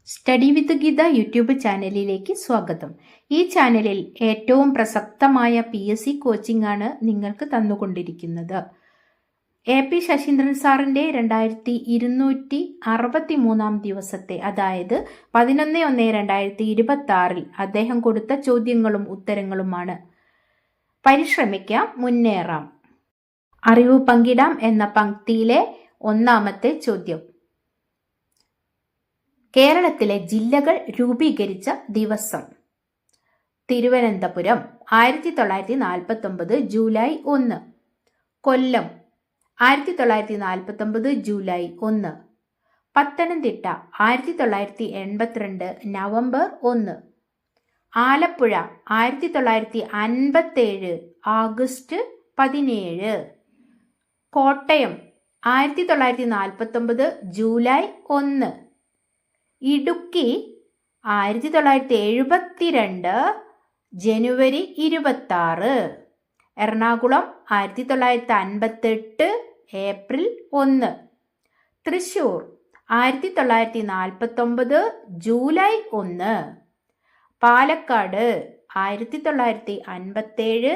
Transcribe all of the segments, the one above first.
Study വിത്ത് Geetha YouTube ചാനലിലേക്ക് സ്വാഗതം. ഈ ചാനലിൽ ഏറ്റവും പ്രസക്തമായ PSC കോച്ചിങ് ആണ് നിങ്ങൾക്ക് തന്നുകൊണ്ടിരിക്കുന്നത്. AP ശശീന്ദ്രൻ സാറിൻ്റെ 2263 ദിവസത്തെ, അതായത് 11/1/2026 അദ്ദേഹം കൊടുത്ത ചോദ്യങ്ങളും ഉത്തരങ്ങളുമാണ്. പരിശ്രമിക്കാം, മുന്നേറാം. അറിവ് പങ്കിടാം എന്ന പങ്ക്തിയിലെ ഒന്നാമത്തെ ചോദ്യം: കേരളത്തിലെ ജില്ലകൾ രൂപീകരിച്ച ദിവസം. തിരുവനന്തപുരം 1949 ജൂലൈ 1. കൊല്ലം 1949 July 1. Pathanamthitta 1982 November 1. Alappuzha 1957 August 17. Kottayam 1949 July 1. Idukki 1972 ജനുവരി 26. എറണാകുളം 1958 ഏപ്രിൽ 1. തൃശൂർ 1949 ജൂലൈ 1. പാലക്കാട് 1957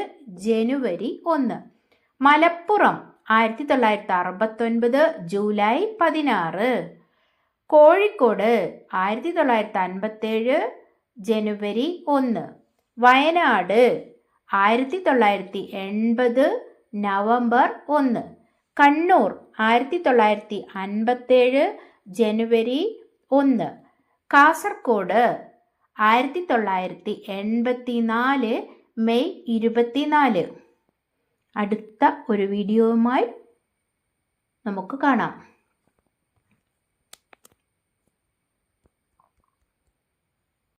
ജനുവരി 1. മലപ്പുറം 1969 ജൂലൈ 16. കോഴിക്കോട് 1957 ജനുവരി 1. വയനാട് 1980 നവംബർ 1. കണ്ണൂർ 1957 ജനുവരി 1. കാസർഗോഡ് 1984 മെയ് 24. അടുത്ത ഒരു വീഡിയോയുമായി നമുക്ക് കാണാം.